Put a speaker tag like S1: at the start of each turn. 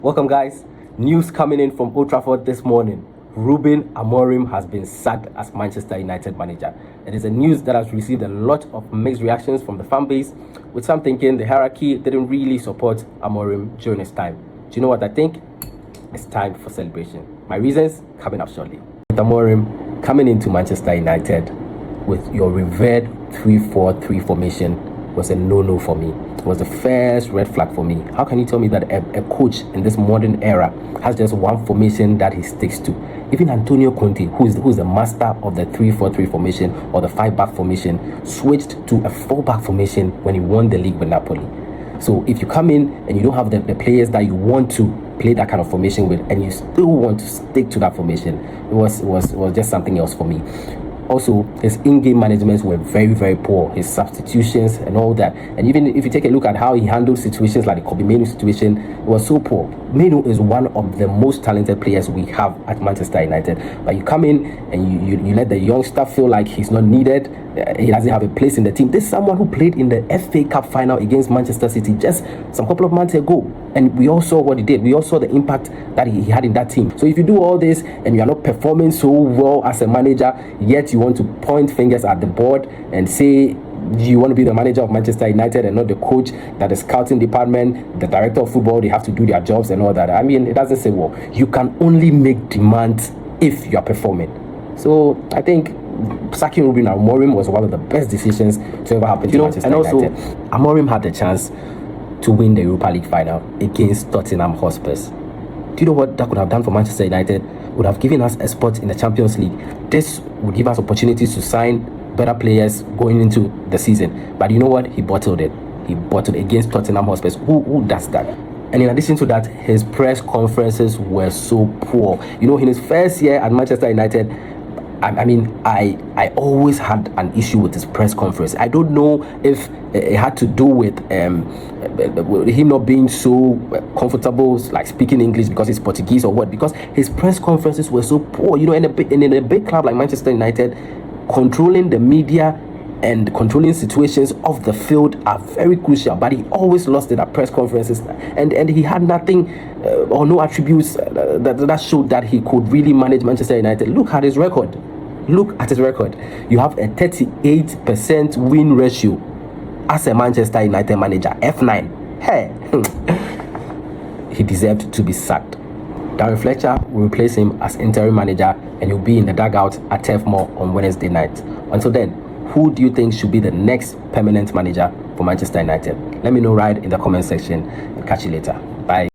S1: Welcome, guys. News coming in from Old Trafford this morning. Ruben Amorim has been sacked as Manchester United manager. It is a news that has received a lot of mixed reactions from the fan base, with some thinking the hierarchy didn't really support Amorim during his time. Do you know what I think? It's time for celebration. My reasons coming up shortly. With Amorim coming into Manchester United with your revered 3-4-3 formation was a no-no for me. It was the first red flag for me. How can you tell me that a coach in this modern era has just one formation that he sticks to? Even Antonio Conte, who is the master of the 3-4-3 formation or the 5-back formation, switched to a 4-back formation when he won the league with Napoli. So if you come in and you don't have the players that you want to play that kind of formation with, and you still want to stick to that formation, it was just something else for me. Also, his in-game managements were very, very poor. His substitutions and all that. And even if you take a look at how he handled situations like the Kobe Mainoo situation, it was so poor. Mainoo is one of the most talented players we have at Manchester United. But you come in and you let the youngster feel like he's not needed. He doesn't have a place in the team. This is someone who played in the FA Cup final against Manchester City just some couple of months ago. And we all saw what he did. We all saw the impact that he had in that team. So if you do all this and you are not performing so well as a manager, yet you want to point fingers at the board and say you want to be the manager of Manchester United and not the coach, that the scouting department, the director of football, they have to do their jobs and all that. I mean, it doesn't say well. You can only make demands if you are performing. So I think sacking Ruben Amorim was one of the best decisions to ever happen to Manchester United. And also, Amorim had the chance to win the Europa League final against Tottenham Hotspur. Do you know what that could have done for Manchester United? Would have given us a spot in the Champions League. This would give us opportunities to sign better players going into the season. But you know what? He bottled it. He bottled against Tottenham Hotspur. Who does that? And in addition to that, his press conferences were so poor. You know, in his first year at Manchester United, I always had an issue with his press conference. I don't know if it had to do with him not being so comfortable like speaking English because he's Portuguese or what, because his press conferences were so poor. You know, in a big club like Manchester United, controlling the media and controlling situations off the field are very crucial, but he always lost it at press conferences, and he had nothing or no attributes that showed that he could really manage Manchester United. Look at his record. Look at his record. You have a 38% win ratio as a Manchester United manager. F9. Hey, he deserved to be sacked. Darren Fletcher will replace him as interim manager, and he'll be in the dugout at Turf Moor on Wednesday night. Until then, who do you think should be the next permanent manager for Manchester United? Let me know right in the comment section. Catch you later. Bye.